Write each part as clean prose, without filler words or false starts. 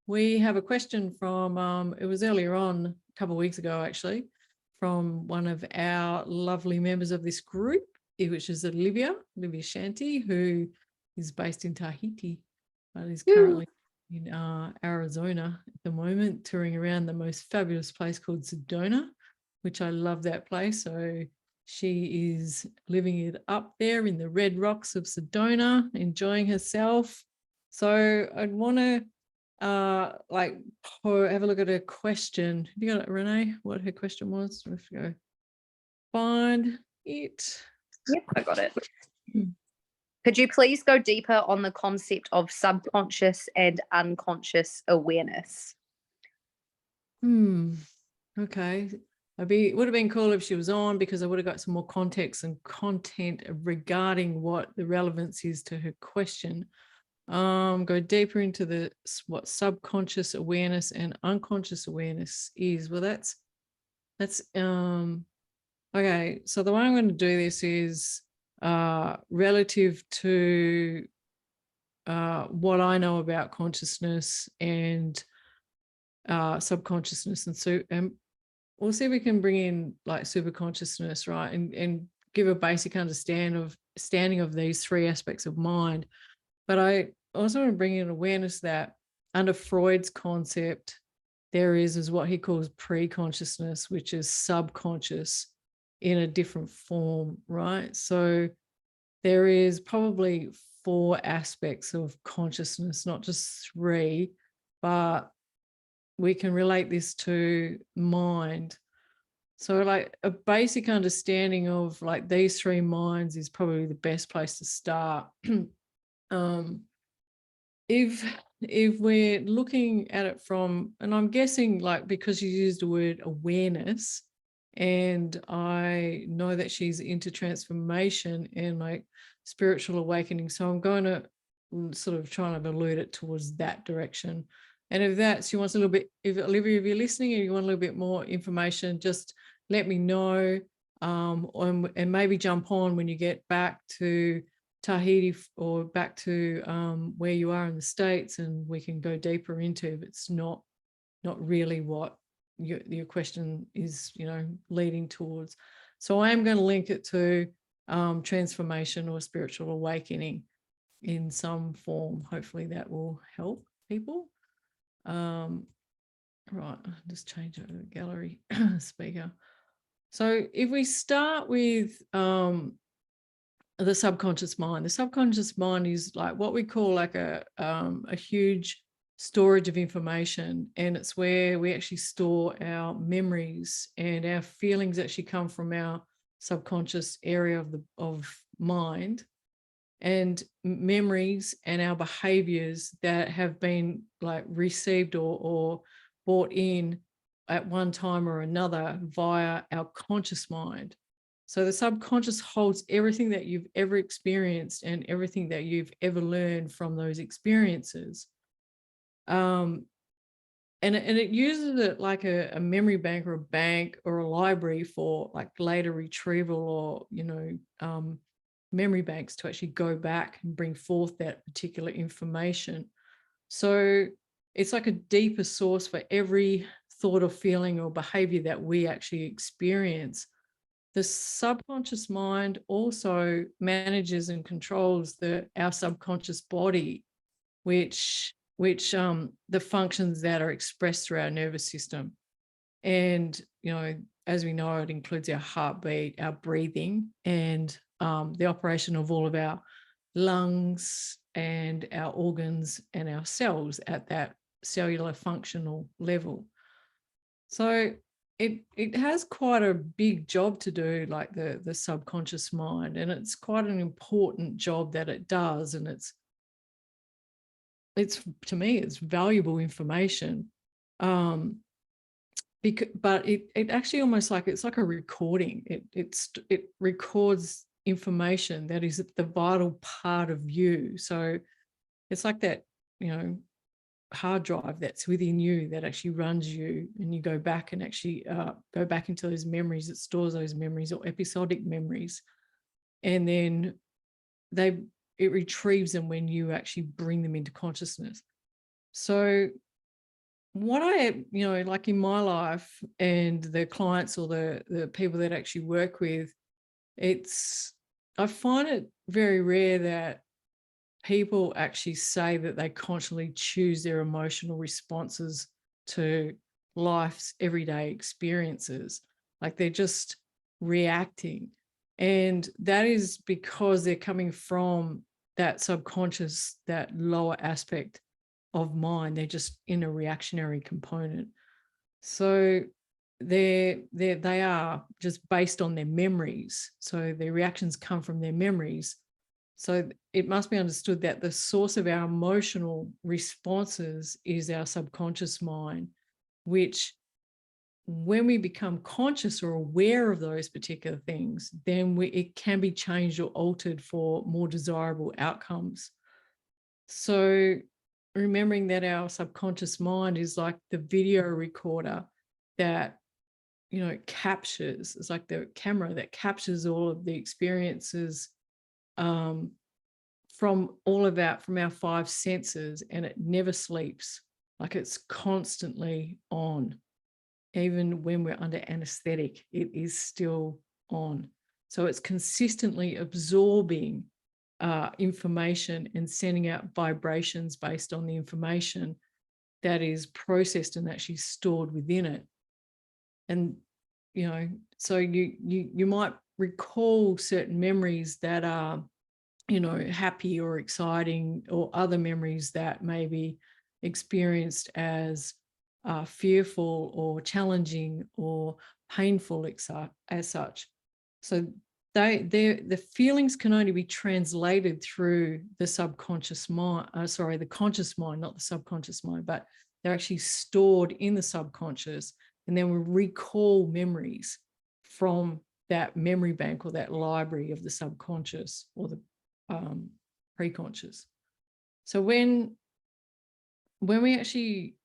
we have a question from, it was earlier on, a couple of weeks ago, actually, from one of our lovely members of this group, which is Olivia Shanti, who is based in Tahiti, but is currently in Arizona at the moment, touring around the most fabulous place called Sedona, which I love that place. So she is living it up there in the red rocks of Sedona, enjoying herself. So I'd want to have a look at her question. Have you got it, Renee? What her question was? Let's go find it. Yep, I got it. Could you please go deeper on the concept of subconscious and unconscious awareness? Okay. Would have been cool if she was on, because I would have got some more context and content regarding what the relevance is to her question. Go deeper into what subconscious awareness and unconscious awareness is. Well, that's okay. So the way I'm going to do this is relative to what I know about consciousness and subconsciousness, and we'll see if we can bring in like superconsciousness, right, and give a basic understanding of these three aspects of mind. But I also want to bring in awareness that under Freud's concept, there is what he calls pre-consciousness, which is subconscious in a different form, right? So there is probably 4 aspects of consciousness, not just 3, but we can relate this to mind. So like a basic understanding of like these 3 minds is probably the best place to start. If we're looking at it from, and I'm guessing like because you used the word awareness, and I know that she's into transformation and like spiritual awakening, so I'm going to sort of trying to allude it towards that direction. And if she wants a little bit, if Olivia, if you're listening and you want a little bit more information, just let me know, and maybe jump on when you get back to Tahiti or back to where you are in the States, and we can go deeper into if it's not really what your question is, leading towards. So I am going to link it to transformation or spiritual awakening in some form. Hopefully that will help people. Right, I'll just change it to the gallery speaker. So if we start with the subconscious mind. The subconscious mind is like what we call like a huge storage of information, and it's where we actually store our memories, and our feelings actually come from our subconscious area of mind, and memories and our behaviors that have been like received or brought in at one time or another via our conscious mind. So the subconscious holds everything that you've ever experienced and everything that you've ever learned from those experiences. And it uses it like a memory bank or a bank or a library for like later retrieval, or, memory banks to actually go back and bring forth that particular information. So it's like a deeper source for every thought or feeling or behavior that we actually experience. The subconscious mind also manages and controls our subconscious body, which the functions that are expressed through our nervous system. And, as we know, it includes our heartbeat, our breathing, and the operation of all of our lungs and our organs and our cells at that cellular functional level. So it has quite a big job to do, like the subconscious mind, and it's quite an important job that it does. And it's to me, it's valuable information. But it actually almost like it's like a recording. It records information that is the vital part of you. So it's like that, hard drive that's within you that actually runs you, and you go back and actually go back into those memories. It stores those memories or episodic memories, and then it retrieves them when you actually bring them into consciousness. So what I, like in my life and the clients or the people that I actually work with, I find it very rare that people actually say that they consciously choose their emotional responses to life's everyday experiences. Like they're just reacting. And that is because they're coming from that subconscious, that lower aspect of mind. They're just in a reactionary component. So they are just based on their memories. So their reactions come from their memories. So it must be understood that the source of our emotional responses is our subconscious mind, which when we become conscious or aware of those particular things, then it can be changed or altered for more desirable outcomes. So remembering that our subconscious mind is like the video recorder that, captures, it's like the camera that captures all of the experiences from our five senses, and it never sleeps. Like it's constantly on. Even when we're under anesthetic, it is still on. So it's consistently absorbing information and sending out vibrations based on the information that is processed and actually stored within it. And so you might recall certain memories that are happy or exciting, or other memories that may be experienced as fearful or challenging or painful as such. So the feelings can only be translated through the subconscious mind, the conscious mind, not the subconscious mind, but they're actually stored in the subconscious, and then we recall memories from that memory bank or that library of the subconscious or the preconscious. So when we actually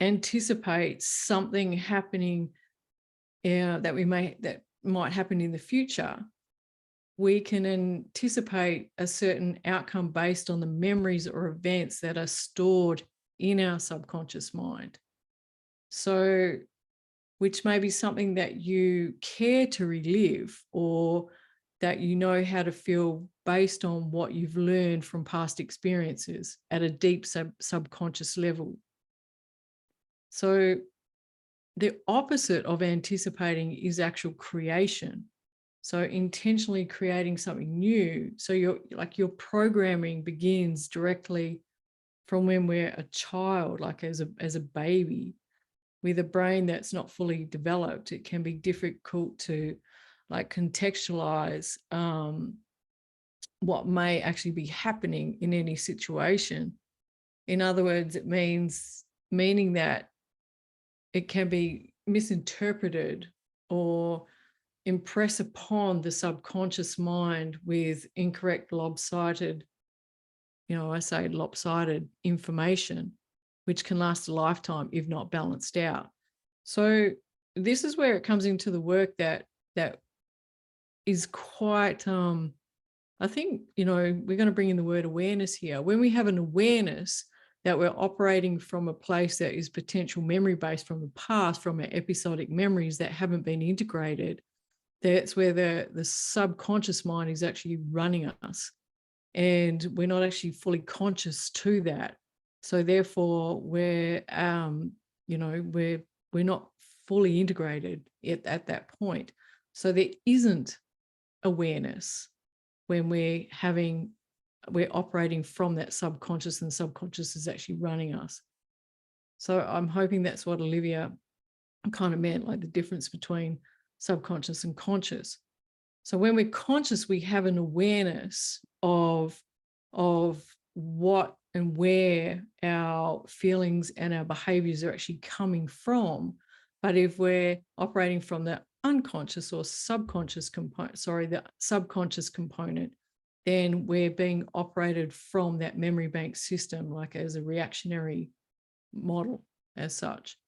anticipate something happening that might happen in the future, we can anticipate a certain outcome based on the memories or events that are stored in our subconscious mind. So, which may be something that you care to relive, or that you know how to feel based on what you've learned from past experiences at a deep subconscious level. So the opposite of anticipating is actual creation. So intentionally creating something new. So your programming begins directly from when we're a child, like as a baby, with a brain that's not fully developed. It can be difficult to like contextualize what may actually be happening in any situation. In other words, meaning that it can be misinterpreted or impress upon the subconscious mind with incorrect, lopsided information, which can last a lifetime if not balanced out. So this is where it comes into the work that is quite, I think, we're going to bring in the word awareness here. When we have an awareness that we're operating from a place that is potential memory based from the past, from our episodic memories that haven't been integrated, that's where the subconscious mind is actually running us. And we're not actually fully conscious to that. So therefore we're not fully integrated at that point. So there isn't awareness when we're operating from that subconscious, and subconscious is actually running us. So I'm hoping that's what Olivia kind of meant, like the difference between subconscious and conscious. So when we're conscious, we have an awareness of what and where our feelings and our behaviors are actually coming from. But if we're operating from the unconscious or subconscious component, the subconscious component, then we're being operated from that memory bank system, like as a reactionary model as such.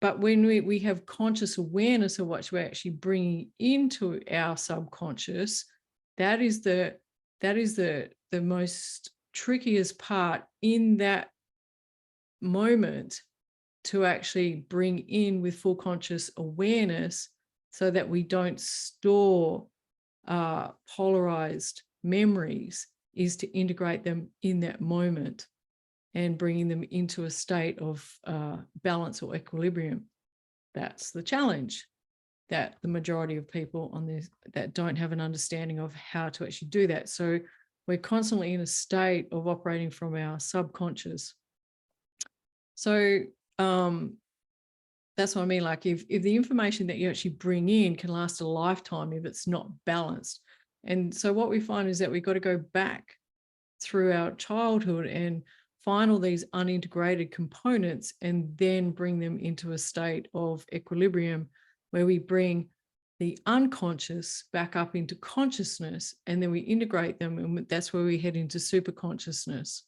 But when we have conscious awareness of what we're actually bringing into our subconscious, that is the most trickiest part in that moment to actually bring in with full conscious awareness so that we don't store polarized memories is to integrate them in that moment and bringing them into a state of balance or equilibrium. That's the challenge that the majority of people on this that don't have an understanding of how to actually do that. So we're constantly in a state of operating from our subconscious. So that's what I mean. Like if the information that you actually bring in can last a lifetime if it's not balanced. And so what we find is that we've got to go back through our childhood and find all these unintegrated components and then bring them into a state of equilibrium where we bring the unconscious back up into consciousness, and then we integrate them, and that's where we head into superconsciousness.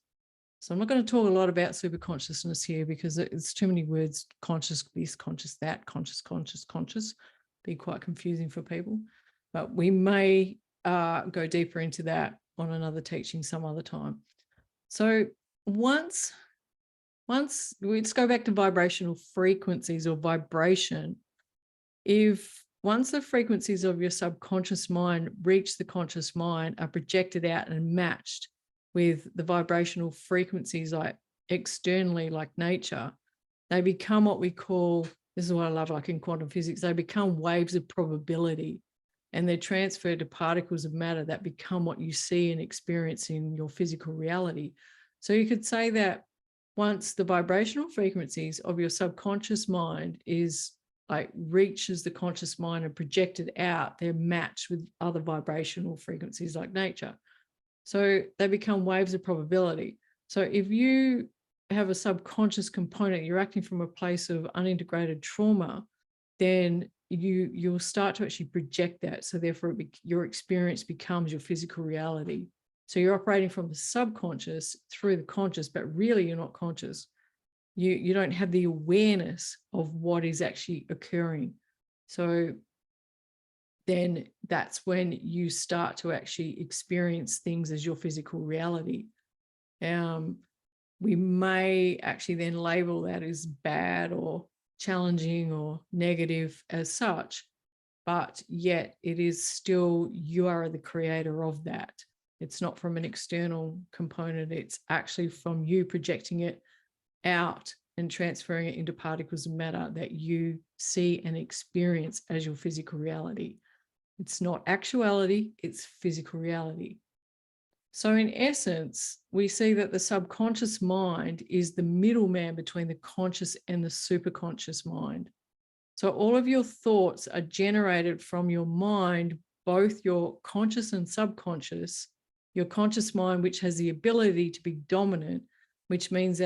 So I'm not going to talk a lot about superconsciousness here because it's too many words: conscious this, conscious that, conscious, be quite confusing for people. But we may go deeper into that on another teaching some other time. So once let's go back to vibrational frequencies or vibration. Once the frequencies of your subconscious mind reach the conscious mind, are projected out and matched with the vibrational frequencies like externally, like nature, they become what we call, this is what I love, like in quantum physics, they become waves of probability, and they're transferred to particles of matter that become what you see and experience in your physical reality. So you could say that once the vibrational frequencies of your subconscious mind is like reaches the conscious mind and projected out, they're matched with other vibrational frequencies like nature. So they become waves of probability. So if you have a subconscious component, you're acting from a place of unintegrated trauma, then you'll start to actually project that. So therefore your experience becomes your physical reality. So you're operating from the subconscious through the conscious, but really you're not conscious. You don't have the awareness of what is actually occurring. So then that's when you start to actually experience things as your physical reality. We may actually then label that as bad or challenging or negative as such, but yet it is still, you are the creator of that. It's not from an external component. It's actually from you projecting it out and transferring it into particles of matter that you see and experience as your physical reality. It's not actuality, it's physical reality. So in essence, we see that the subconscious mind is the middleman between the conscious and the superconscious mind. So all of your thoughts are generated from your mind, both your conscious and subconscious. Your conscious mind, which has the ability to be dominant, which means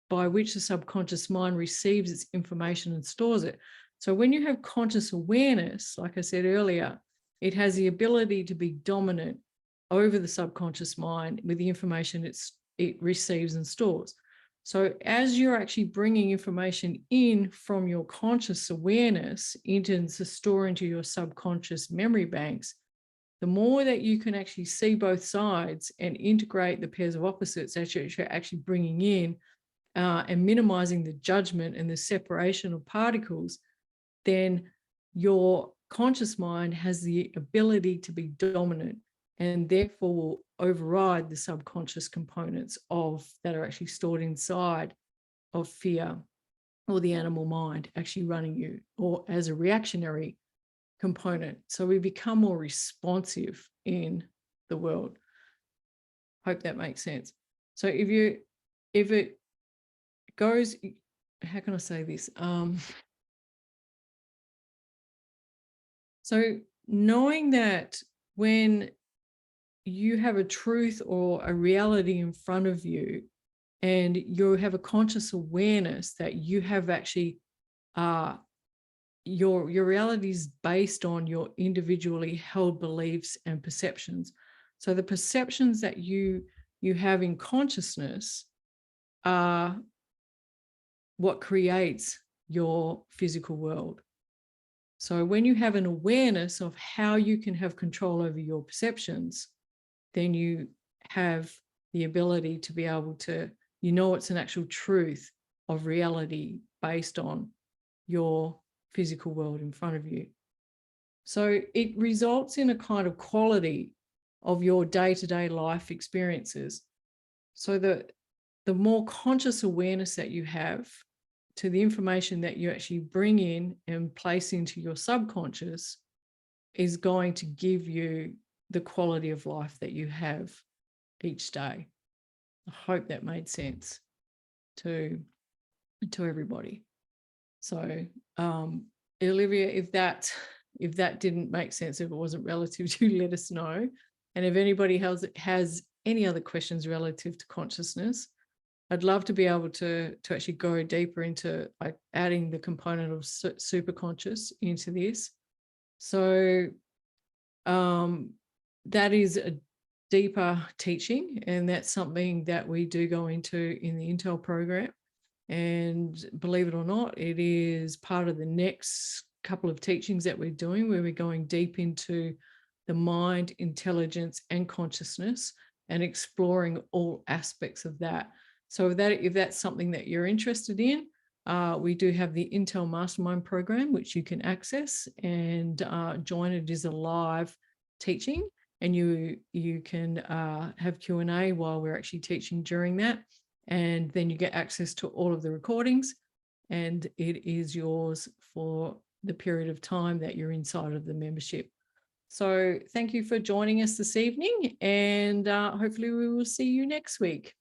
by which the subconscious mind receives its information and stores it. So when you have conscious awareness, like I said earlier, it has the ability to be dominant over the subconscious mind with the information it receives and stores. So as you're actually bringing information in from your conscious awareness to store into your subconscious memory banks, the more that you can actually see both sides and integrate the pairs of opposites that you're actually bringing in and minimizing the judgment and the separation of particles, then your conscious mind has the ability to be dominant and therefore will override the subconscious components that are actually stored inside of fear or the animal mind actually running you, or as a reactionary component. So we become more responsive in the world. Hope that makes sense. So if it goes, how can I say this? So knowing that when you have a truth or a reality in front of you and you have a conscious awareness that you have actually your reality is based on your individually held beliefs and perceptions. So the perceptions that you have in consciousness are what creates your physical world. So when you have an awareness of how you can have control over your perceptions, then you have the ability to be able to You know it's an actual truth of reality based on your physical world in front of you. So it results in a kind of quality of your day-to-day life experiences. So the more conscious awareness that you have to the information that you actually bring in and place into your subconscious is going to give you the quality of life that you have each day. I hope that made sense to everybody. So Olivia, if that didn't make sense, if it wasn't relative to, let us know. And if anybody has any other questions relative to consciousness, I'd love to be able to actually go deeper into like adding the component of superconscious into this. So that is a deeper teaching, and that's something that we do go into in the Intel program. And believe it or not, it is part of the next couple of teachings that we're doing, where we're going deep into the mind, intelligence, and consciousness, and exploring all aspects of that. So if that's something that you're interested in, we do have the Intel Mastermind program, which you can access and join. It is a live teaching, and you can have Q&A while we're actually teaching during that. And then you get access to all of the recordings, and it is yours for the period of time that you're inside of the membership. So thank you for joining us this evening, and hopefully we will see you next week.